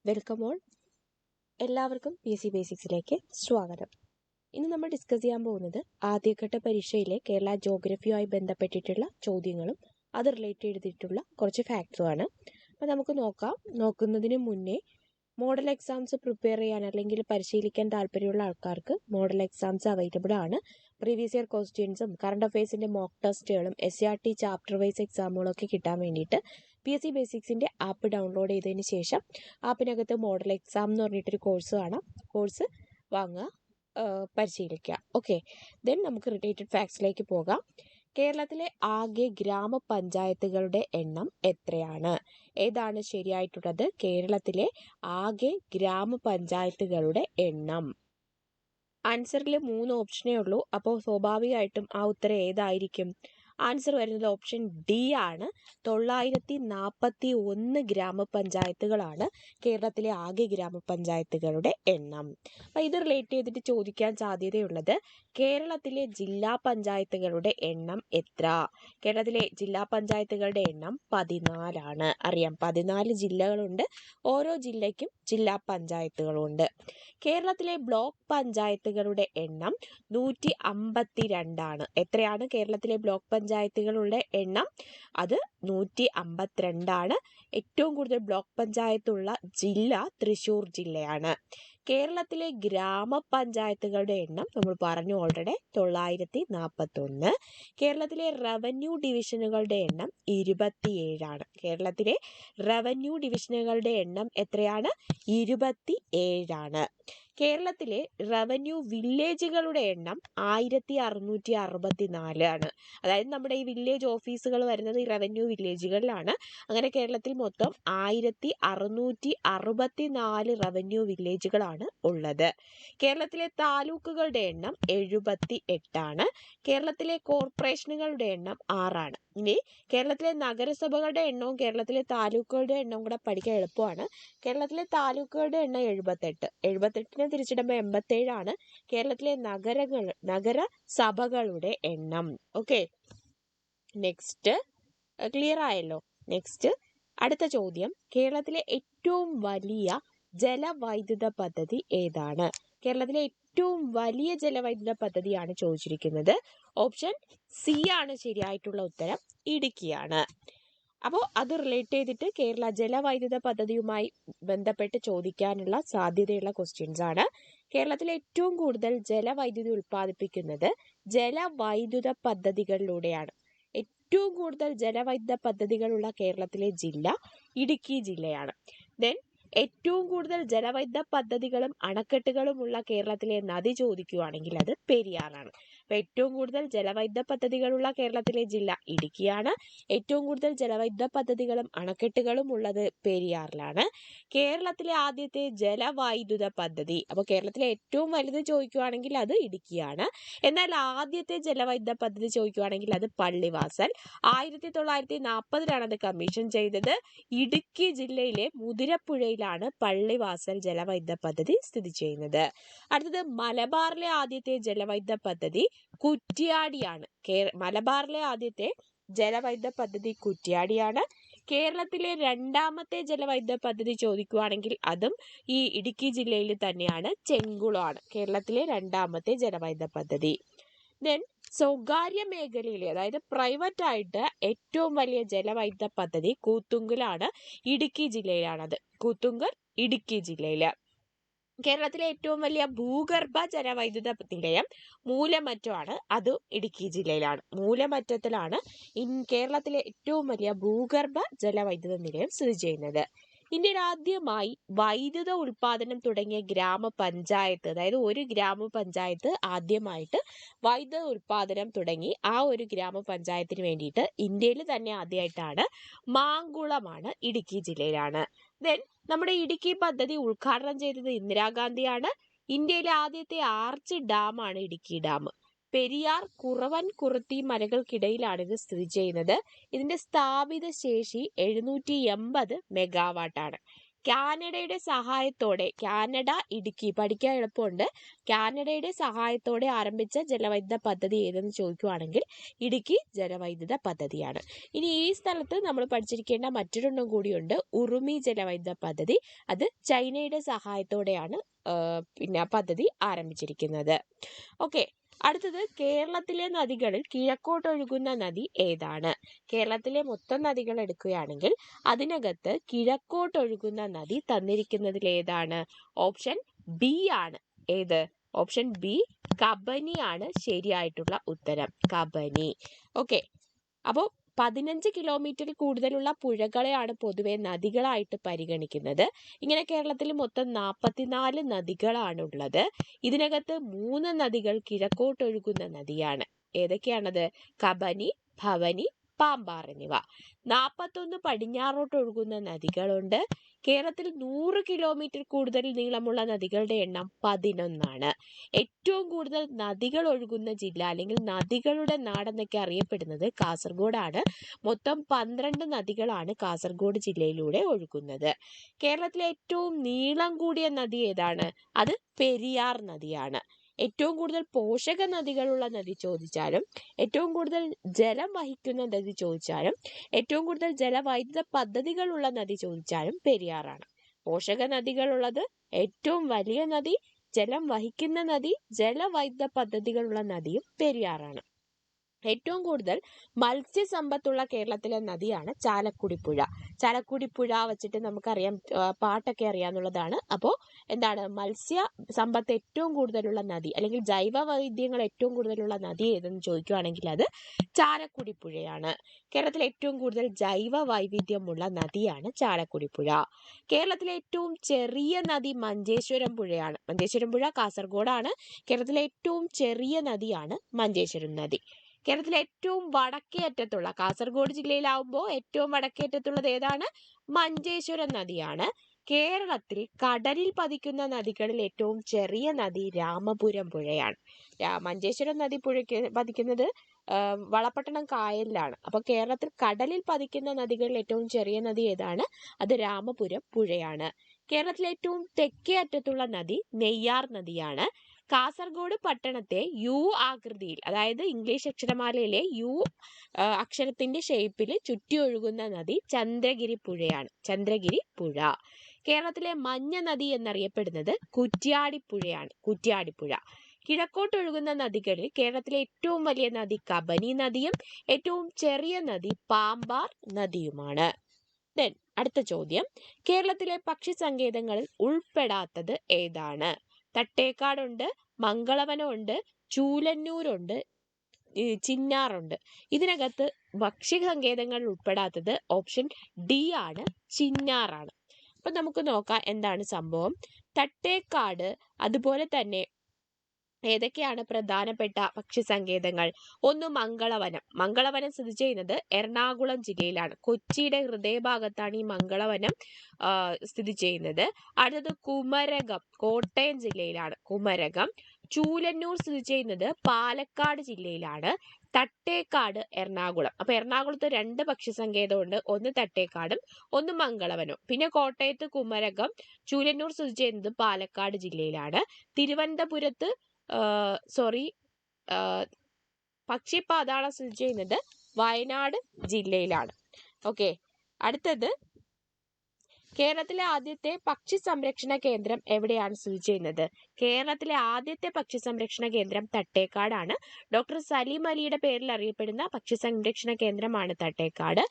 Welcome all. എല്ലാവർക്കും PSC ബേസിക്സിലേക്ക് സ്വാഗതം. ഇന്ന് നമ്മൾ ഡിസ്കസ് ചെയ്യാൻ പോകുന്നത് ആദ്യഘട്ട പരീക്ഷയിലെ കേരള ജോഗ്രഫിയുമായി ബന്ധപ്പെട്ടിട്ടുള്ള ചോദ്യങ്ങളും അത് റിലേറ്റ് ചെയ്തിട്ടുള്ള കുറച്ച് ഫാക്ട്സുമാണ്. അപ്പോൾ നമുക്ക് നോക്കുന്നതിന് മുന്നേ മോഡൽ എക്സാംസ് പ്രിപ്പയർ ചെയ്യാൻ അല്ലെങ്കിൽ പരിശീലിക്കാൻ താല്പര്യമുള്ള ആൾക്കാർക്ക് മോഡൽ എക്സാംസ് അവൈലബിൾ ആണ്. പ്രീവിയസ് ഇയർ ക്വസ്റ്റ്യൻസും കറണ്ട് അഫയേഴ്സിന്റെ മോക്ക് ടെസ്റ്റുകളും SCRT ചാപ്റ്റർ വൈസ് എക്സാമുകളൊക്കെ കിട്ടാൻ വേണ്ടിയിട്ട് PSC ബേസിക്സിന്റെ ആപ്പ് ഡൗൺലോഡ് ചെയ്തതിന് ശേഷം ആപ്പിനകത്ത് മോഡൽ എക്സാം എന്ന് പറഞ്ഞിട്ടൊരു കോഴ്സ് കാണാം. കോഴ്സ് വാങ്ങുക, പരിശീലിക്കുക. ഓക്കെ, ദെൻ നമുക്ക് റിലേറ്റഡ് ഫാക്ട്സിലേക്ക് പോകാം. കേരളത്തിലെ ആകെ ഗ്രാമപഞ്ചായത്തുകളുടെ എണ്ണം എത്രയാണ്? ഏതാണ് ശരിയായിട്ടുള്ളത്? കേരളത്തിലെ ആകെ ഗ്രാമപഞ്ചായത്തുകളുടെ എണ്ണം. ആൻസറിൽ 3 ഓപ്ഷനേ ഉള്ളൂ. അപ്പോൾ സ്വാഭാവികമായിട്ടും ആ ഉത്തരം ഏതായിരിക്കും? ആൻസർ വരുന്നത് ഓപ്ഷൻ ഡി ആണ്. 941 ഗ്രാമപഞ്ചായത്തുകളാണ് കേരളത്തിലെ ആകെ ഗ്രാമപഞ്ചായത്തുകളുടെ എണ്ണം. അപ്പം ഇത് റിലേറ്റ് ചെയ്തിട്ട് ചോദിക്കാൻ സാധ്യതയുള്ളത് കേരളത്തിലെ ജില്ലാ പഞ്ചായത്തുകളുടെ എണ്ണം എത്ര? കേരളത്തിലെ ജില്ലാ പഞ്ചായത്തുകളുടെ എണ്ണം 14 ആണ്. അറിയാം, 14 ജില്ലകളുണ്ട്. ഓരോ ജില്ലയ്ക്കും ജില്ലാ പഞ്ചായത്തുകളുണ്ട്. കേരളത്തിലെ ബ്ലോക്ക് പഞ്ചായത്തുകളുടെ എണ്ണം 152 ആണ്. എത്രയാണ് കേരളത്തിലെ ബ്ലോക്ക് പഞ്ചായത്തുകളുടെ എണ്ണം? അത് 152 ആണ്. ഏറ്റവും കൂടുതൽ ബ്ലോക്ക് പഞ്ചായത്തുള്ള ജില്ല തൃശ്ശൂർ ജില്ലയാണ്. കേരളത്തിലെ ഗ്രാമപഞ്ചായത്തുകളുടെ എണ്ണം നമ്മൾ പറഞ്ഞു ഓൾറെഡി, 941. കേരളത്തിലെ റവന്യൂ ഡിവിഷനുകളുടെ എണ്ണം 27 ആണ്. കേരളത്തിലെ റവന്യൂ ഡിവിഷനുകളുടെ എണ്ണം എത്രയാണ്? 27 ആണ്. കേരളത്തിലെ റവന്യൂ വില്ലേജുകളുടെ എണ്ണം 1664 ആണ്. അതായത് നമ്മുടെ ഈ വില്ലേജ് ഓഫീസുകൾ വരുന്നത് ഈ റവന്യൂ വില്ലേജുകളിലാണ്. അങ്ങനെ കേരളത്തിൽ മൊത്തം 1664 റവന്യൂ വില്ലേജുകളാണ് ഉള്ളത്. കേരളത്തിലെ താലൂക്കുകളുടെ എണ്ണം 78 ആണ്. കേരളത്തിലെ കോർപ്പറേഷനുകളുടെ എണ്ണം 6 ആണ്. ഇനി കേരളത്തിലെ നഗരസഭകളുടെ എണ്ണവും കേരളത്തിലെ താലൂക്കുകളുടെ എണ്ണവും കൂടെ പഠിക്കാൻ എളുപ്പമാണ്. കേരളത്തിലെ താലൂക്കുകളുടെ എണ്ണം 78. തിരിച്ചിടുമ്പോൾ 87 ആണ് കേരളത്തിലെ നഗരസഭകളുടെ എണ്ണം. Okay, next. ക്ലിയർ ആയല്ലോ? നെക്സ്റ്റ് അടുത്ത ചോദ്യം, കേരളത്തിലെ ഏറ്റവും വലിയ ജലവൈദ്യുത പദ്ധതി ഏതാണ്? കേരളത്തിലെ ഏറ്റവും വലിയ ജലവൈദ്യുത പദ്ധതിയാണ് ചോദിച്ചിരിക്കുന്നത്. ഓപ്ഷൻ സി ആണ് ശരിയായിട്ടുള്ള ഉത്തരം, ഇടുക്കിയാണ്. അപ്പോൾ അത് റിലേറ്റ് ചെയ്തിട്ട് കേരള ജലവൈദ്യുത പദ്ധതിയുമായി ബന്ധപ്പെട്ട് ചോദിക്കാനുള്ള സാധ്യതയുള്ള ക്വസ്റ്റ്യൻസ് ആണ്. കേരളത്തിലെ ഏറ്റവും കൂടുതൽ ജലവൈദ്യുതി ഉൽപ്പാദിപ്പിക്കുന്നത് ജലവൈദ്യുത പദ്ധതികളിലൂടെയാണ്. ഏറ്റവും കൂടുതൽ ജലവൈദ്യുത പദ്ധതികളുള്ള കേരളത്തിലെ ജില്ല ഇടുക്കി ജില്ലയാണ്. ദെൻ ഏറ്റവും കൂടുതൽ ജലവൈദ്യുത പദ്ധതികളും അണക്കെട്ടുകളും ഉള്ള കേരളത്തിലെ നദി ചോദിക്കുകയാണെങ്കിൽ അത് പെരിയാറാണ്. അപ്പൊ ഏറ്റവും കൂടുതൽ ജലവൈദ്യുത പദ്ധതികളുള്ള കേരളത്തിലെ ജില്ല ഇടുക്കിയാണ്. ഏറ്റവും കൂടുതൽ ജലവൈദ്യുത പദ്ധതികളും അണക്കെട്ടുകളും ഉള്ളത് പെരിയാറിലാണ്. കേരളത്തിലെ ആദ്യത്തെ ജലവൈദ്യുത പദ്ധതി, അപ്പോൾ കേരളത്തിലെ ഏറ്റവും വലുത് ചോദിക്കുകയാണെങ്കിൽ അത് ഇടുക്കിയാണ്. എന്നാൽ ആദ്യത്തെ ജലവൈദ്യുത പദ്ധതി ചോദിക്കുകയാണെങ്കിൽ അത് പള്ളിവാസൽ. 1940 അത് കമ്മീഷൻ ചെയ്തത്. ഇടുക്കി ജില്ലയിലെ മുതിരപ്പുഴയിലാണ് പള്ളിവാസൽ ജലവൈദ്യുത പദ്ധതി സ്ഥിതി ചെയ്യുന്നത്. അടുത്തത് മലബാറിലെ ആദ്യത്തെ ജലവൈദ്യുത പദ്ധതി കുറ്റ്യാടിയാണ്. മലബാറിലെ ആദ്യത്തെ ജലവൈദ്യുത പദ്ധതി കുറ്റ്യാടിയാണ്. കേരളത്തിലെ രണ്ടാമത്തെ ജലവൈദ്യുത പദ്ധതി ചോദിക്കുകയാണെങ്കിൽ അതും ഈ ഇടുക്കി ജില്ലയിൽ തന്നെയാണ്, ചെങ്കുളമാണ് കേരളത്തിലെ രണ്ടാമത്തെ ജലവൈദ്യുത പദ്ധതി. ദെൻ സ്വകാര്യ മേഖലയിലെ, അതായത് പ്രൈവറ്റ് ആയിട്ട് ഏറ്റവും വലിയ ജലവൈദ്യുത പദ്ധതി കൂത്തുങ്കലാണ്, ഇടുക്കി ജില്ലയിലാണത്. കൂത്തുങ്കൽ ഇടുക്കി ജില്ലയില്. കേരളത്തിലെ ഏറ്റവും വലിയ ഭൂഗർഭ ജലവൈദ്യുത നിലയം മൂലമറ്റമാണ്, അതും ഇടുക്കി ജില്ലയിലാണ്. മൂലമറ്റത്തിലാണ് കേരളത്തിലെ ഏറ്റവും വലിയ ഭൂഗർഭ ജലവൈദ്യുത നിലയം സ്ഥിതി ചെയ്യുന്നത്. ഇന്ത്യയിൽ ആദ്യമായി വൈദ്യുത ഉൽപാദനം തുടങ്ങിയ ഗ്രാമപഞ്ചായത്ത്, അതായത് ഒരു ഗ്രാമപഞ്ചായത്ത് ആദ്യമായിട്ട് വൈദ്യുത ഉൽപാദനം തുടങ്ങി ആ ഒരു ഗ്രാമപഞ്ചായത്തിന് വേണ്ടിയിട്ട് ഇന്ത്യയിൽ തന്നെ ആദ്യമായിട്ടാണ് മാങ്കുളമാണ്, ഇടുക്കി ജില്ലയിലാണ്. ദെൻ നമ്മുടെ ഇടുക്കി പദ്ധതി ഉദ്ഘാടനം ചെയ്തത് ഇന്ദിരാഗാന്ധിയാണ്. ഇന്ത്യയിലെ ആദ്യത്തെ ആർച്ച് ഡാമാണ് ഇടുക്കി ഡാം. പെരിയാർ കുറവൻ കുറുത്തി മലകൾക്കിടയിലാണ് ഇത് സ്ഥിതി ചെയ്യുന്നത്. ഇതിന്റെ സ്ഥാപിത ശേഷി 780 മെഗാവാട്ടാണ്. കാനഡയുടെ സഹായത്തോടെ, കാനഡ ഇടുക്കി പഠിക്കാൻ എളുപ്പമുണ്ട്, കാനഡയുടെ സഹായത്തോടെ ആരംഭിച്ച ജലവൈദ്യുത പദ്ധതി ഏതെന്ന് ചോദിക്കുവാണെങ്കിൽ ഇടുക്കി ജലവൈദ്യുത പദ്ധതിയാണ്. ഇനി ഈ സ്ഥലത്ത് നമ്മൾ പഠിച്ചിരിക്കേണ്ട മറ്റൊരെണ്ണം കൂടിയുണ്ട്, ഉറുമി ജലവൈദ്യുത പദ്ധതി. അത് ചൈനയുടെ സഹായത്തോടെയാണ് പിന്നെ പദ്ധതി ആരംഭിച്ചിരിക്കുന്നത്. ഓക്കെ, അടുത്തത് കേരളത്തിലെ നദികളിൽ കിഴക്കോട്ടൊഴുകുന്ന നദി ഏതാണ്? കേരളത്തിലെ മൊത്തം നദികൾ എടുക്കുകയാണെങ്കിൽ അതിനകത്ത് കിഴക്കോട്ടൊഴുകുന്ന നദി തന്നിരിക്കുന്നതിൽ ഏതാണ്? ഓപ്ഷൻ ബി ആണ്. ഏത്? ഓപ്ഷൻ ബി, കബനി ആണ് ശരിയായിട്ടുള്ള ഉത്തരം. കബനി. ഓക്കെ, അപ്പോൾ 15 കിലോമീറ്ററിൽ കൂടുതലുള്ള പുഴകളെയാണ് പൊതുവെ നദികളായിട്ട് പരിഗണിക്കുന്നത്. ഇങ്ങനെ കേരളത്തിൽ മൊത്തം 44 നദികളാണുള്ളത്. ഇതിനകത്ത് 3 നദികൾ കിഴക്കോട്ടൊഴുകുന്ന നദിയാണ്. ഏതൊക്കെയാണത്? കബനി, ഭവനി, പാമ്പാർ എന്നിവ. 41 പടിഞ്ഞാറോട്ടൊഴുകുന്ന നദികളുണ്ട്. കേരളത്തിൽ 100 കിലോമീറ്റർ കൂടുതൽ നീളമുള്ള നദികളുടെ എണ്ണം 11 ഏറ്റവും കൂടുതൽ നദികൾ ഒഴുകുന്ന ജില്ല അല്ലെങ്കിൽ നദികളുടെ നാടെന്നൊക്കെ അറിയപ്പെടുന്നത് കാസർഗോഡാണ്. മൊത്തം 12 നദികളാണ് കാസർഗോഡ് ജില്ലയിലൂടെ ഒഴുകുന്നത്. കേരളത്തിലെ ഏറ്റവും നീളം കൂടിയ നദി ഏതാണ്? അത് പെരിയാർ നദിയാണ്. ഏറ്റവും കൂടുതൽ പോഷക നദികളുള്ള നദി ചോദിച്ചാലും, ഏറ്റവും കൂടുതൽ ജലം വഹിക്കുന്ന നദി ചോദിച്ചാലും, ഏറ്റവും കൂടുതൽ ജലവൈദ്യുത പദ്ധതികളുള്ള നദി ചോദിച്ചാലും പെരിയാറാണ്. പോഷക നദികളുള്ളത്, ഏറ്റവും വലിയ നദി, ജലം വഹിക്കുന്ന നദി, ജലവൈദ്യുത പദ്ധതികളുള്ള നദിയും പെരിയാറാണ്. ഏറ്റവും കൂടുതൽ മത്സ്യസമ്പത്തുള്ള കേരളത്തിലെ നദിയാണ് ചാലക്കുടി പുഴ. ചാലക്കുടി പുഴ വെച്ചിട്ട് നമുക്കറിയാം, പാട്ടൊക്കെ അറിയാന്നുള്ളതാണ്. അപ്പോൾ എന്താണ് മത്സ്യ സമ്പത്ത് ഏറ്റവും കൂടുതലുള്ള നദി അല്ലെങ്കിൽ ജൈവ വൈവിധ്യങ്ങൾ ഏറ്റവും കൂടുതലുള്ള നദി ഏതെന്ന് ചോദിക്കുകയാണെങ്കിൽ അത് ചാലക്കുടി പുഴയാണ്. കേരളത്തിലെ ഏറ്റവും കൂടുതൽ ജൈവ വൈവിധ്യമുള്ള നദിയാണ് ചാലക്കുടി പുഴ. കേരളത്തിലെ ഏറ്റവും ചെറിയ നദി മഞ്ചേശ്വരം പുഴയാണ്. മഞ്ചേശ്വരം പുഴ കാസർഗോഡാണ്. കേരളത്തിലെ ഏറ്റവും ചെറിയ നദിയാണ് മഞ്ചേശ്വരം നദി. കേരളത്തിലെ ഏറ്റവും വടക്കേ അറ്റത്തുള്ള, കാസർഗോഡ് ജില്ലയിലാവുമ്പോൾ ഏറ്റവും വടക്കേ അറ്റത്തുള്ളത് ഏതാണ്? മഞ്ചേശ്വരം നദിയാണ്. കേരളത്തിൽ കടലിൽ പതിക്കുന്ന നദികളിൽ ഏറ്റവും ചെറിയ നദി രാമപുരം പുഴയാണ്. മഞ്ചേശ്വരം നദി പുഴയ്ക്ക് പതിക്കുന്നത് വളപട്ടണം കായലിലാണ്. അപ്പൊ കേരളത്തിൽ കടലിൽ പതിക്കുന്ന നദികളിൽ ഏറ്റവും ചെറിയ നദി ഏതാണ്? അത് രാമപുരം പുഴയാണ്. കേരളത്തിലെ ഏറ്റവും തെക്കേ അറ്റത്തുള്ള നദി നെയ്യാർ നദിയാണ്. കാസർഗോഡ് പട്ടണത്തെ യു ആകൃതിയിൽ, അതായത് ഇംഗ്ലീഷ് അക്ഷരമാലയിലെ യു അക്ഷരത്തിന്റെ ഷേപ്പിൽ ചുറ്റി ഒഴുകുന്ന നദി ചന്ദ്രഗിരി പുഴയാണ്. ചന്ദ്രഗിരി പുഴ. കേരളത്തിലെ മഞ്ഞ നദി എന്നറിയപ്പെടുന്നത് കുറ്റ്യാടിപ്പുഴയാണ്. കുറ്റ്യാടിപ്പുഴ. കിഴക്കോട്ടൊഴുകുന്ന നദികളിൽ കേരളത്തിലെ ഏറ്റവും വലിയ നദി കബനി നദിയും ഏറ്റവും ചെറിയ നദി പാമ്പാർ നദിയുമാണ്. ദെൻ അടുത്ത ചോദ്യം, കേരളത്തിലെ പക്ഷി സങ്കേതങ്ങളിൽ ഉൾപ്പെടാത്തത് ഏതാണ്? തട്ടേക്കാടുണ്ട്, മംഗളവനമുണ്ട്, ചൂലന്നൂരുണ്ട്, ചിന്നാറുണ്ട്. ഇതിനകത്ത് പക്ഷി സങ്കേതങ്ങൾ ഉൾപ്പെടാത്തത് ഓപ്ഷൻ ഡി ആണ്, ചിന്നാറാണ്. അപ്പൊ നമുക്ക് നോക്കാം എന്താണ് സംഭവം. തട്ടേക്കാട്, അതുപോലെ തന്നെ ഏതൊക്കെയാണ് പ്രധാനപ്പെട്ട പക്ഷി സങ്കേതങ്ങൾ? ഒന്ന് മംഗളവനം. മംഗളവനം സ്ഥിതി ചെയ്യുന്നത് എറണാകുളം ജില്ലയിലാണ്. കൊച്ചിയുടെ ഹൃദയഭാഗത്താണ് ഈ മംഗളവനം സ്ഥിതി ചെയ്യുന്നത്. അടുത്തത് കുമരകം, കോട്ടയം ജില്ലയിലാണ് കുമരകം. ചൂലന്നൂർ സ്ഥിതി ചെയ്യുന്നത് പാലക്കാട് ജില്ലയിലാണ്. തട്ടേക്കാട് എറണാകുളം. അപ്പൊ എറണാകുളത്ത് 2 പക്ഷി സങ്കേതമുണ്ട്, ഒന്ന് തട്ടേക്കാടും ഒന്ന് മംഗളവനവും. പിന്നെ കോട്ടയത്ത് കുമരകം, ചൂലന്നൂർ സ്ഥിതി ചെയ്യുന്നത് പാലക്കാട് ജില്ലയിലാണ്. തിരുവനന്തപുരത്ത് പക്ഷിപ്പാതാളം സ്ഥിതി ചെയ്യുന്നത് വയനാട് ജില്ലയിലാണ്. ഓക്കെ, അടുത്തത് കേരളത്തിലെ ആദ്യത്തെ പക്ഷി സംരക്ഷണ കേന്ദ്രം എവിടെയാണ് സ്ഥിതി ചെയ്യുന്നത്? കേരളത്തിലെ ആദ്യത്തെ പക്ഷി സംരക്ഷണ കേന്ദ്രം തട്ടേക്കാടാണ്. ഡോക്ടർ സലീം അലിയുടെ പേരിൽ അറിയപ്പെടുന്ന പക്ഷി സംരക്ഷണ കേന്ദ്രമാണ് തട്ടേക്കാട്.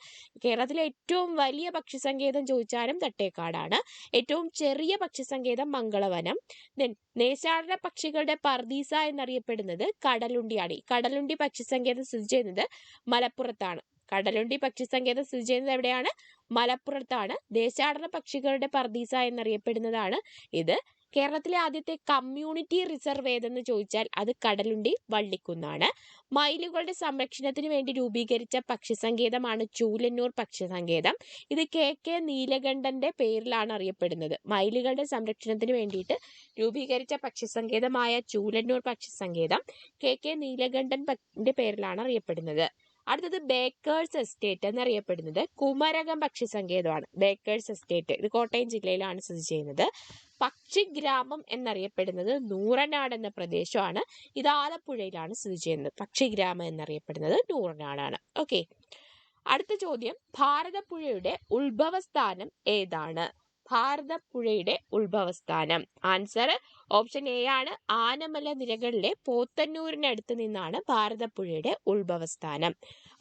കേരളത്തിലെ ഏറ്റവും വലിയ പക്ഷി സങ്കേതം ചോദിച്ചാലും തട്ടേക്കാടാണ്. ഏറ്റവും ചെറിയ പക്ഷി സങ്കേതം മംഗളവനം. ദെൻ ദേശാടന പക്ഷികളുടെ പർദീസ എന്നറിയപ്പെടുന്നത് കടലുണ്ടിയാണ്. കടലുണ്ടി പക്ഷി സങ്കേതം സ്ഥിതി ചെയ്യുന്നത് മലപ്പുറത്താണ്. കടലുണ്ടി പക്ഷി സങ്കേതം സ്ഥിതി ചെയ്യുന്നത് എവിടെയാണ്? മലപ്പുറത്താണ്. ദേശാടന പക്ഷികളുടെ പർദീസ എന്നറിയപ്പെടുന്നതാണ് ഇത്. കേരളത്തിലെ ആദ്യത്തെ കമ്മ്യൂണിറ്റി റിസർവ് ഏതെന്ന് ചോദിച്ചാൽ അത് കടലുണ്ടി വള്ളിക്കുന്നാണ്. മയിലുകളുടെ സംരക്ഷണത്തിന് വേണ്ടി രൂപീകരിച്ച പക്ഷി സങ്കേതമാണ് ചൂലന്നൂർ പക്ഷി സങ്കേതം. ഇത് കെ നീലകണ്ഠന്റെ പേരിലാണ് അറിയപ്പെടുന്നത്. മയിലുകളുടെ സംരക്ഷണത്തിന് വേണ്ടിയിട്ട് രൂപീകരിച്ച പക്ഷി സങ്കേതമായ ചൂലന്നൂർ പക്ഷി സങ്കേതം കെ നീലകണ്ഠന്റെ പേരിലാണ് അറിയപ്പെടുന്നത്. അടുത്തത് ബേക്കേഴ്സ് എസ്റ്റേറ്റ് എന്നറിയപ്പെടുന്നത് കുമരകം പക്ഷി സങ്കേതമാണ്. ബേക്കേഴ്സ് എസ്റ്റേറ്റ് ഇത് കോട്ടയം ജില്ലയിലാണ് സ്ഥിതി ചെയ്യുന്നത്. പക്ഷിഗ്രാമം എന്നറിയപ്പെടുന്നത് നൂറനാട് എന്ന പ്രദേശമാണ്. ഇത് ആലപ്പുഴയിലാണ് സ്ഥിതി ചെയ്യുന്നത്. പക്ഷിഗ്രാമം എന്നറിയപ്പെടുന്നത് നൂറനാടാണ്. ഓക്കെ, അടുത്ത ചോദ്യം, ഭാരതപ്പുഴയുടെ ഉത്ഭവസ്ഥാനം ഏതാണ്? ഭാരതപ്പുഴയുടെ ഉത്ഭവസ്ഥാനം ആൻസർ ഓപ്ഷൻ എ ആണ്. ആനമല നിരകളിലെ പോത്തന്നൂരിനടുത്ത് നിന്നാണ് ഭാരതപ്പുഴയുടെ ഉത്ഭവസ്ഥാനം.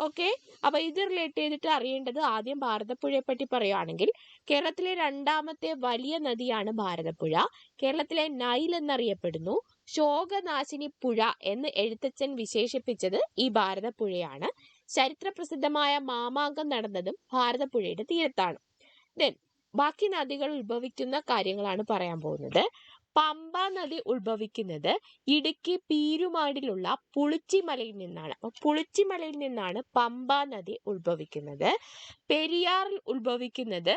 ഓക്കെ, അപ്പൊ ഇത് റിലേറ്റ് ചെയ്തിട്ട് അറിയേണ്ടത്, ആദ്യം ഭാരതപ്പുഴയെ പറ്റി പറയുകയാണെങ്കിൽ കേരളത്തിലെ രണ്ടാമത്തെ വലിയ നദിയാണ് ഭാരതപ്പുഴ. കേരളത്തിലെ നൈൽ എന്നറിയപ്പെടുന്നു. ശോകനാശിനി പുഴ എന്ന് എഴുത്തച്ഛൻ വിശേഷിപ്പിച്ചത് ഈ ഭാരതപ്പുഴയാണ്. ചരിത്ര പ്രസിദ്ധമായ മാമാങ്കം നടന്നതും ഭാരതപ്പുഴയുടെ തീരത്താണ്. ദെൻ ബാക്കി നദികൾ ഉത്ഭവിക്കുന്ന കാര്യങ്ങളാണ് പറയാൻ പോകുന്നത്. പമ്പ നദി ഉത്ഭവിക്കുന്നത് ഇടുക്കി പീരുമാടിലുള്ള പുളിച്ചിമലയിൽ നിന്നാണ്. അപ്പൊ പുളിച്ചിമലയിൽ നിന്നാണ് പമ്പ നദി ഉത്ഭവിക്കുന്നത്. പെരിയാർ ഉത്ഭവിക്കുന്നത്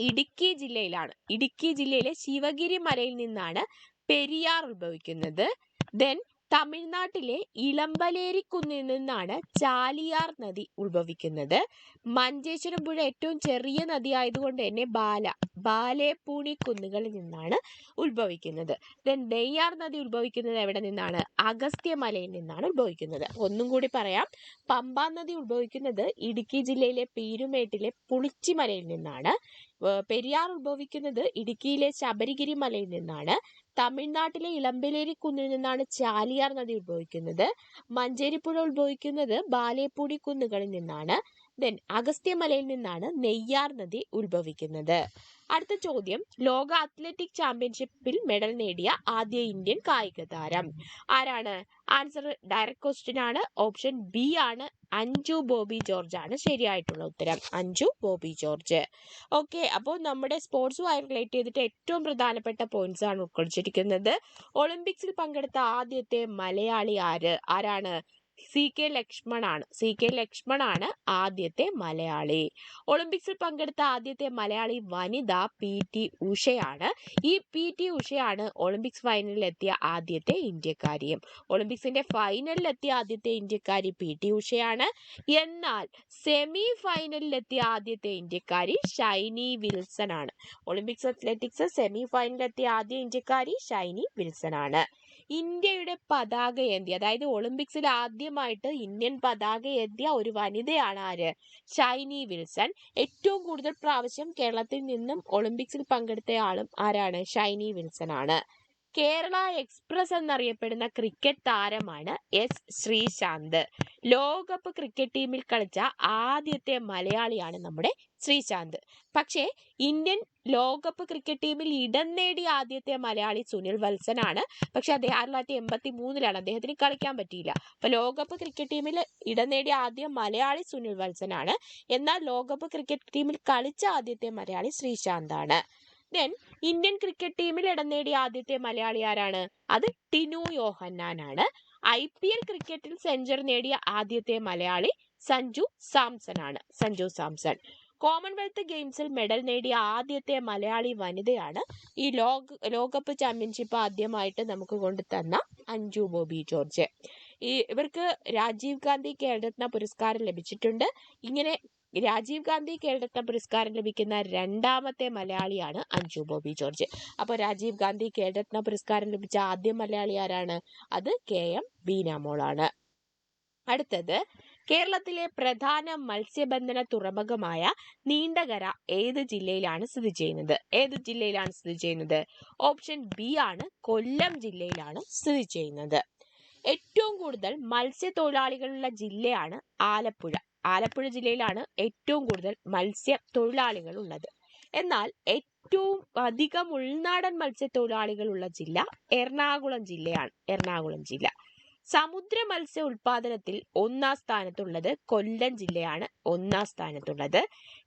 ഇടുക്കി ജില്ലയിലാണ്. ഇടുക്കി ജില്ലയിലെ ശിവഗിരി മലയിൽ നിന്നാണ് പെരിയാർ ഉത്ഭവിക്കുന്നത്. ദെൻ തമിഴ്നാട്ടിലെ ഇളമ്പലേരിക്കുന്നിൽ നിന്നാണ് ചാലിയാർ നദി ഉത്ഭവിക്കുന്നത്. മഞ്ചേശ്വരം പുഴ ഏറ്റവും ചെറിയ നദി ആയതുകൊണ്ട് തന്നെ ബാലേപ്പൂണി കുന്നുകളിൽ നിന്നാണ് ഉത്ഭവിക്കുന്നത്. ദെൻ നെയ്യാർ നദി ഉത്ഭവിക്കുന്നത് എവിടെ നിന്നാണ്? അഗസ്ത്യമലയിൽ നിന്നാണ് ഉത്ഭവിക്കുന്നത്. ഒന്നും കൂടി പറയാം, പമ്പാ നദി ഉത്ഭവിക്കുന്നത് ഇടുക്കി ജില്ലയിലെ പീരുമേട്ടിലെ പുളിച്ചിമലയിൽ നിന്നാണ്. പെരിയാർ ഉത്ഭവിക്കുന്നത് ഇടുക്കിയിലെ ശബരിഗിരി മലയിൽ നിന്നാണ്. തമിഴ്നാട്ടിലെ ഇളമ്പലേരി കുന്നിൽ നിന്നാണ് ചാലിയാർ നദി ഉത്ഭവിക്കുന്നത്. മഞ്ചേരിപ്പുഴ ഉത്ഭവിക്കുന്നത് ബാലേപ്പൂടി കുന്നുകളിൽ നിന്നാണ്. ദെൻ അഗസ്ത്യമലയിൽ നിന്നാണ് നെയ്യാർ നദി ഉത്ഭവിക്കുന്നത്. അടുത്ത ചോദ്യം, ലോക അത്ലറ്റിക് ചാമ്പ്യൻഷിപ്പിൽ മെഡൽ നേടിയ ആദ്യ ഇന്ത്യൻ കായിക താരം ആരാണ്? ആൻസർ ഡയറക്റ്റ് ക്വസ്റ്റ്യൻ ആണ്. ഓപ്ഷൻ ബി ആണ്. അഞ്ജു ബോബി ജോർജ് ആണ് ശരിയായിട്ടുള്ള ഉത്തരം. അഞ്ജു ബോബി ജോർജ്. ഓക്കെ, അപ്പോൾ നമ്മുടെ സ്പോർട്സുമായി റിലേറ്റ് ചെയ്തിട്ട് ഏറ്റവും പ്രധാനപ്പെട്ട പോയിന്റ്സ് ആണ് ഉൾക്കൊള്ളിച്ചിരിക്കുന്നത്. ഒളിമ്പിക്സിൽ പങ്കെടുത്ത ആദ്യത്തെ മലയാളി ആരാണ്? CK ലക്ഷ്മൺ ആണ് ആദ്യത്തെ മലയാളി. ഒളിമ്പിക്സിൽ പങ്കെടുത്ത ആദ്യത്തെ മലയാളി വനിത PT ഉഷയാണ്. ഈ PT ഉഷയാണ് ഒളിമ്പിക്സ് ഫൈനലിൽ എത്തിയ ആദ്യത്തെ ഇന്ത്യക്കാരിയും. ഒളിമ്പിക്സിന്റെ ഫൈനലിൽ എത്തിയ ആദ്യത്തെ ഇന്ത്യക്കാരി PT ഉഷയാണ്. എന്നാൽ സെമി ഫൈനലിൽ എത്തിയ ആദ്യത്തെ ഇന്ത്യക്കാരി ഷൈനി വിൽസൺ ആണ്. ഒളിമ്പിക്സ് അത്ലറ്റിക്സ് സെമി ഫൈനലിൽ എത്തിയ ആദ്യ ഇന്ത്യക്കാരി ഷൈനി വിൽസൺ ആണ്. ഇന്ത്യയുടെ പതാക ഏന്തിയ, അതായത് ഒളിമ്പിക്സിൽ ആദ്യമായിട്ട് ഇന്ത്യൻ പതാക ഏന്തിയ ഒരു വനിതയാണ് ആര്? ഷൈനി വിൽസൺ. ഏറ്റവും കൂടുതൽ പ്രാവശ്യം കേരളത്തിൽ നിന്നും ഒളിമ്പിക്സിൽ പങ്കെടുത്ത ആളും ആരാണ്? ഷൈനി വിൽസൺ ആണ്. കേരള എക്സ്പ്രസ് എന്നറിയപ്പെടുന്ന ക്രിക്കറ്റ് താരമാണ് S ശ്രീശാന്ത്. ലോകകപ്പ് ക്രിക്കറ്റ് ടീമിൽ കളിച്ച ആദ്യത്തെ മലയാളിയാണ് നമ്മുടെ ശ്രീശാന്ത്. പക്ഷേ ഇന്ത്യൻ ലോകകപ്പ് ക്രിക്കറ്റ് ടീമിൽ ഇടം നേടിയ ആദ്യത്തെ മലയാളി സുനിൽ വത്സൻ ആണ്. പക്ഷെ അദ്ദേഹം 1983 അദ്ദേഹത്തിന് കളിക്കാൻ പറ്റിയില്ല. അപ്പൊ ലോകകപ്പ് ക്രിക്കറ്റ് ടീമിൽ ഇടം നേടിയ ആദ്യ മലയാളി സുനിൽ വത്സൻ ആണ്. എന്നാൽ ലോകകപ്പ് ക്രിക്കറ്റ് ടീമിൽ കളിച്ച ആദ്യത്തെ മലയാളി ശ്രീശാന്ത് ആണ്. ദെൻ ഇന്ത്യൻ ക്രിക്കറ്റ് ടീമിൽ ഇടം നേടിയ ആദ്യത്തെ മലയാളി ആരാണ്? അത് ടിനു യോഹന്നാൻ ആണ്. IPL ക്രിക്കറ്റിൽ സെഞ്ചുറി നേടിയ ആദ്യത്തെ മലയാളി സഞ്ജു സാംസൺ ആണ്. സഞ്ജു സാംസൺ. കോമൺവെൽത്ത് ഗെയിംസിൽ മെഡൽ നേടിയ ആദ്യത്തെ മലയാളി വനിതയാണ്. ഈ ലോകകപ്പ് ചാമ്പ്യൻഷിപ്പ് ആദ്യമായിട്ട് നമുക്ക് കൊണ്ടുതന്ന അഞ്ജു ബോബി ജോർജ്. ഇവർക്ക് രാജീവ് ഗാന്ധി ഖേൽരത്ന പുരസ്കാരം ലഭിച്ചിട്ടുണ്ട്. ഇങ്ങനെ രാജീവ് ഗാന്ധി ഖേൽരത്ന പുരസ്കാരം ലഭിക്കുന്ന രണ്ടാമത്തെ മലയാളിയാണ് അഞ്ജു ബോബി ജോർജ്. അപ്പോൾ രാജീവ് ഗാന്ധി ഖേൽരത്ന പുരസ്കാരം ലഭിച്ച ആദ്യ മലയാളി ആരാണ്? അത് KM ബീനാമോൾ ആണ്. അടുത്തത്, കേരളത്തിലെ പ്രധാന മത്സ്യബന്ധന തുറമുഖമായ നീണ്ടകര ഏത് ജില്ലയിലാണ് സ്ഥിതി ചെയ്യുന്നത്? ഓപ്ഷൻ ബി ആണ്. കൊല്ലം ജില്ലയിലാണ് സ്ഥിതി ചെയ്യുന്നത്. ഏറ്റവും കൂടുതൽ മത്സ്യത്തൊഴിലാളികളുള്ള ജില്ലയാണ് ആലപ്പുഴ. ആലപ്പുഴ ജില്ലയിലാണ് ഏറ്റവും കൂടുതൽ മത്സ്യത്തൊഴിലാളികൾ ഉള്ളത്. എന്നാൽ ഏറ്റവും അധികം ഉൾനാടൻ മത്സ്യത്തൊഴിലാളികളുള്ള ജില്ല എറണാകുളം ജില്ല. സമുദ്ര മത്സ്യ ഉൽപാദനത്തിൽ ഒന്നാം സ്ഥാനത്തുള്ളത് കൊല്ലം ജില്ലയാണ്.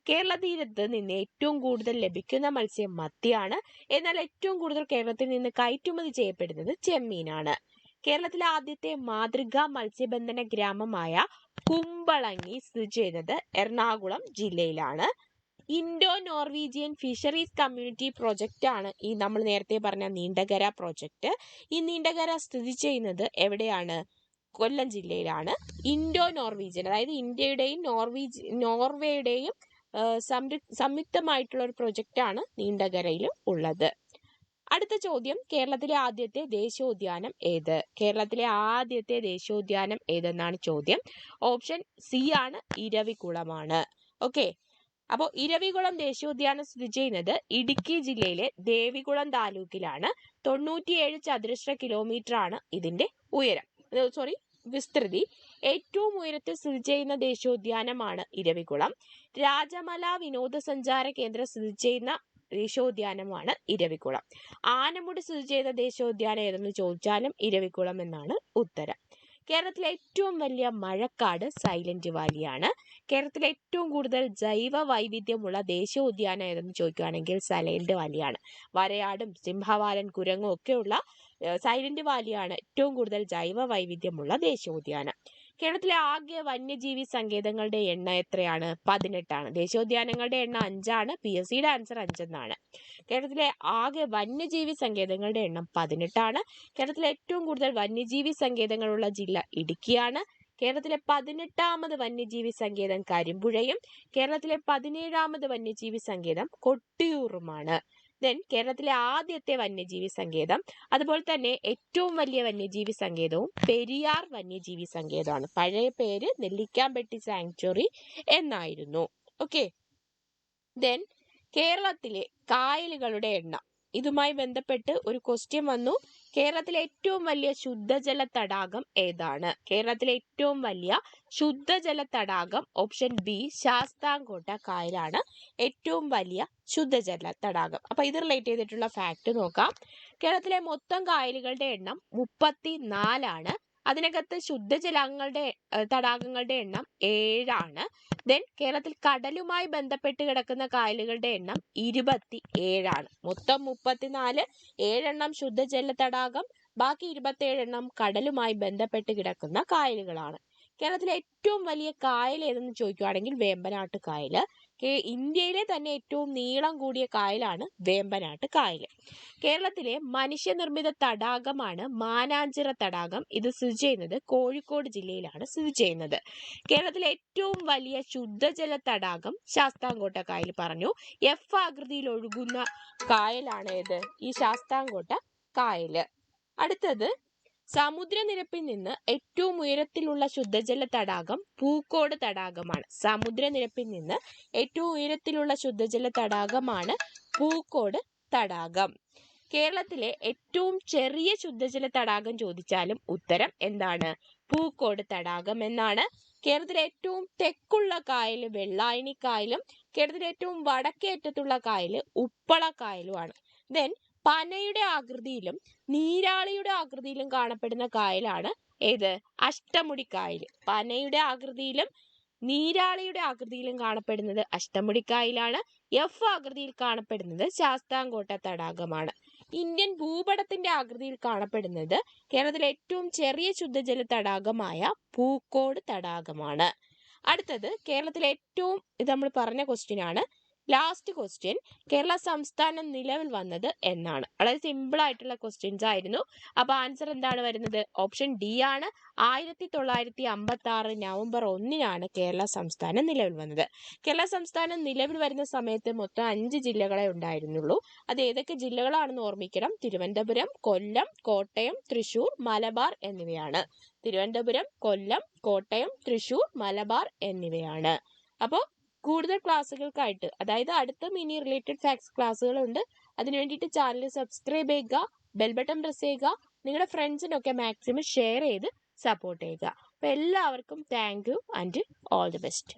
കേരള തീരത്ത് നിന്ന് ഏറ്റവും കൂടുതൽ ലഭിക്കുന്ന മത്സ്യം മത്തിയാണ്. എന്നാൽ ഏറ്റവും കൂടുതൽ കേരളത്തിൽ നിന്ന് കയറ്റുമതി ചെയ്യപ്പെടുന്നത് ചെമ്മീനാണ്. കേരളത്തിലെ ആദ്യത്തെ മാതൃകാ മത്സ്യബന്ധന ഗ്രാമമായ കുമ്പളങ്ങി സ്ഥിതി ചെയ്യുന്നത് എറണാകുളം ജില്ലയിലാണ്. Indo Norwegian fisheries community project ആണ് ഈ നമ്മൾ നേരത്തെ പറഞ്ഞ നീണ്ടകര പ്രോജക്റ്റ്. ഈ നീണ്ടകര സ്ഥിതി ചെയ്യുന്നത് എവിടെയാണ്? കൊല്ലം ജില്ലയിലാണ്. ഇൻഡോ നോർവീജിയൻ, അതായത് ഇന്ത്യയുടെയും നോർവേയുടെയും സംയുക്തമായിട്ടുള്ള ഒരു പ്രൊജക്റ്റാണ് നീണ്ടകരയിലും ഉള്ളത്. അടുത്ത ചോദ്യം, കേരളത്തിലെ ആദ്യത്തെ ദേശീയോദ്യാനം ഏത്? കേരളത്തിലെ ആദ്യത്തെ ദേശീയോദ്യാനം ഏതെന്നാണ് ചോദ്യം. ഓപ്ഷൻ സി ആണ്, ഇരവികുളമാണ്. ഓക്കെ, അപ്പോൾ ഇരവികുളം ദേശീയോദ്യാനം സ്ഥിതി ചെയ്യുന്നത് ഇടുക്കി ജില്ലയിലെ ദേവികുളം താലൂക്കിലാണ്. 97 ചതുരശ്ര കിലോമീറ്റർ ആണ് ഇതിന്റെ വിസ്തൃതി. ഏറ്റവും ഉയരത്തിൽ സ്ഥിതി ചെയ്യുന്ന ദേശീയോദ്യാനമാണ് ഇരവികുളം. രാജമല വിനോദസഞ്ചാര കേന്ദ്രം സ്ഥിതി ചെയ്യുന്ന ദേശീയോദ്യാനമാണ് ഇരവികുളം. ആനമുടി സ്ഥിതി ചെയ്യുന്ന ദേശീയോദ്യാനം ഏതെന്ന് ചോദിച്ചാലും ഇരവികുളം എന്നാണ് ഉത്തരം. കേരളത്തിലെ ഏറ്റവും വലിയ മഴക്കാട് സൈലന്റ് വാലിയാണ്. കേരളത്തിലെ ഏറ്റവും കൂടുതൽ ജൈവ വൈവിധ്യമുള്ള ദേശീയോദ്യാനം ഏതെന്ന് ചോദിക്കുകയാണെങ്കിൽ സൈലന്റ് വാലിയാണ്. വരയാടും സിംഹവാലൻ കുരങ്ങും ഒക്കെയുള്ള സൈലന്റ് വാലിയാണ് ഏറ്റവും കൂടുതൽ ജൈവ വൈവിധ്യമുള്ള ദേശീയോദ്യാനം. കേരളത്തിലെ ആകെ വന്യജീവി സങ്കേതങ്ങളുടെ എണ്ണം എത്രയാണ്? 18 ആണ്. ദേശീയോദ്യാനങ്ങളുടെ എണ്ണം 5 ആണ്. PSCയുടെ ആൻസർ 5 എന്നാണ്. കേരളത്തിലെ ആകെ വന്യജീവി സങ്കേതങ്ങളുടെ എണ്ണം 18 ആണ്. കേരളത്തിലെ ഏറ്റവും കൂടുതൽ വന്യജീവി സങ്കേതങ്ങളുള്ള ജില്ല ഇടുക്കിയാണ്. കേരളത്തിലെ 18ാമത് വന്യജീവി സങ്കേതം കരിമ്പുഴയും കേരളത്തിലെ 17ാമത് വന്യജീവി സങ്കേതം കൊട്ടിയൂറുമാണ്. ദെൻ കേരളത്തിലെ ആദ്യത്തെ വന്യജീവി സങ്കേതം, അതുപോലെ തന്നെ ഏറ്റവും വലിയ വന്യജീവി സങ്കേതവും പെരിയാർ വന്യജീവി സങ്കേതമാണ്. പഴയ പേര് നെല്ലിക്കാമ്പെട്ടി സാങ്ച്വറി എന്നായിരുന്നു. ഓക്കെ, ദെൻ കേരളത്തിലെ കായലുകളുടെ എണ്ണം, ഇതുമായി ബന്ധപ്പെട്ട് ഒരു ക്വസ്റ്റ്യൻ വന്നു. കേരളത്തിലെ ഏറ്റവും വലിയ ശുദ്ധജല തടാകം ഏതാണ്? കേരളത്തിലെ ഏറ്റവും വലിയ ശുദ്ധജല തടാകം ഓപ്ഷൻ ബി ശാസ്താംകോട്ട കായലാണ് ഏറ്റവും വലിയ ശുദ്ധജല തടാകം. അപ്പൊ ഇത് റിലേറ്റ് ചെയ്തിട്ടുള്ള ഫാക്ട് നോക്കാം. കേരളത്തിലെ മൊത്തം കായലുകളുടെ എണ്ണം 34 ആണ്. അതിനകത്ത് തടാകങ്ങളുടെ എണ്ണം 7 ആണ്. ദെൻ കേരളത്തിൽ കടലുമായി ബന്ധപ്പെട്ട് കിടക്കുന്ന കായലുകളുടെ എണ്ണം 27 ആണ്. മൊത്തം 34, 7 ശുദ്ധജല തടാകം, ബാക്കി 27 കടലുമായി ബന്ധപ്പെട്ട് കിടക്കുന്ന കായലുകളാണ്. കേരളത്തിലെ ഏറ്റവും വലിയ കായൽ ഏതെന്ന് ചോദിക്കുകയാണെങ്കിൽ വേമ്പനാട്ട് കായൽ. ഇന്ത്യയിലെ തന്നെ ഏറ്റവും നീളം കൂടിയ കായലാണ് വേമ്പനാട്ട് കായൽ. കേരളത്തിലെ മനുഷ്യനിർമ്മിത തടാകമാണ് മാനാഞ്ചിറ തടാകം. ഇത് സ്ഥിതി ചെയ്യുന്നത് കോഴിക്കോട് ജില്ലയിലാണ് സ്ഥിതി ചെയ്യുന്നത്. കേരളത്തിലെ ഏറ്റവും വലിയ ശുദ്ധജല തടാകം ശാസ്താംകോട്ട കായൽ പറഞ്ഞു. എഫ് ആകൃതിയിൽ ഒഴുകുന്ന കായലാണ് ഏത്? ഈ ശാസ്താംകോട്ട കായൽ. അടുത്തത്, സമുദ്രനിരപ്പിൽ നിന്ന് ഏറ്റവും ഉയരത്തിലുള്ള ശുദ്ധജല തടാകം പൂക്കോട് തടാകമാണ്. സമുദ്രനിരപ്പിൽ നിന്ന് ഏറ്റവും ഉയരത്തിലുള്ള ശുദ്ധജല തടാകമാണ് പൂക്കോട് തടാകം. കേരളത്തിലെ ഏറ്റവും ചെറിയ ശുദ്ധജല തടാകം ചോദിച്ചാലും ഉത്തരം എന്താണ്? പൂക്കോട് തടാകം എന്നാണ്. കേരളത്തിലെ ഏറ്റവും തെക്കുള്ള കായൽ വെള്ളായണി കായലും കേരളത്തിലെ ഏറ്റവും വടക്കേ അറ്റത്തുള്ള കായൽ ഉപ്പള കായലുമാണ്. ദെൻ പനയുടെ ആകൃതിയിലും നീരാളിയുടെ ആകൃതിയിലും കാണപ്പെടുന്ന കായലാണ് ഏത്? അഷ്ടമുടി കായൽ. പനയുടെ ആകൃതിയിലും നീരാളിയുടെ ആകൃതിയിലും കാണപ്പെടുന്നത് അഷ്ടമുടി കായലാണ്. എഫ് ആകൃതിയിൽ കാണപ്പെടുന്നത് ശാസ്താംകോട്ട തടാകമാണ്. ഇന്ത്യൻ ഭൂപടത്തിന്റെ ആകൃതിയിൽ കാണപ്പെടുന്നത് കേരളത്തിലെ ഏറ്റവും ചെറിയ ശുദ്ധജല തടാകമായ പൂക്കോട് തടാകമാണ്. അടുത്തത്, കേരളത്തിലെ ഏറ്റവും, ഇത് നമ്മൾ പറഞ്ഞ ക്വസ്റ്റ്യൻ ആണ്, ലാസ്റ്റ് ക്വസ്റ്റ്യൻ, കേരള സംസ്ഥാനം നിലവിൽ വന്നത് എന്നാണ്. വളരെ സിമ്പിൾ ആയിട്ടുള്ള ക്വസ്റ്റ്യൻസ് ആയിരുന്നു. അപ്പൊ ആൻസർ എന്താണ് വരുന്നത്? ഓപ്ഷൻ ഡി ആണ്. 1956 നവംബർ 1 കേരള സംസ്ഥാനം നിലവിൽ വന്നത്. കേരള സംസ്ഥാനം നിലവിൽ വരുന്ന സമയത്ത് മൊത്തം 5 ജില്ലകളെ ഉണ്ടായിരുന്നുള്ളൂ. അത് ഏതൊക്കെ ജില്ലകളാണെന്ന് ഓർമ്മിക്കണം. തിരുവനന്തപുരം, കൊല്ലം, കോട്ടയം, തൃശൂർ, മലബാർ എന്നിവയാണ്. തിരുവനന്തപുരം, കൊല്ലം, കോട്ടയം, തൃശൂർ, മലബാർ എന്നിവയാണ്. അപ്പോൾ കൂടുതൽ ക്ലാസ്സുകൾക്കായിട്ട്, അതായത് അടുത്ത മിനി റിലേറ്റഡ് ഫാക്ട്സ് ക്ലാസ്സുകളുണ്ട്. അതിനു വേണ്ടിയിട്ട് ചാനൽ സബ്സ്ക്രൈബ് ചെയ്യുക, ബെൽ ബട്ടൺ പ്രസ് ചെയ്യുക, നിങ്ങളുടെ ഫ്രണ്ട്സിനൊക്കെ മാക്സിമം ഷെയർ ചെയ്ത് സപ്പോർട്ട് ചെയ്യുക. അപ്പോൾ എല്ലാവർക്കും thank you and all the best.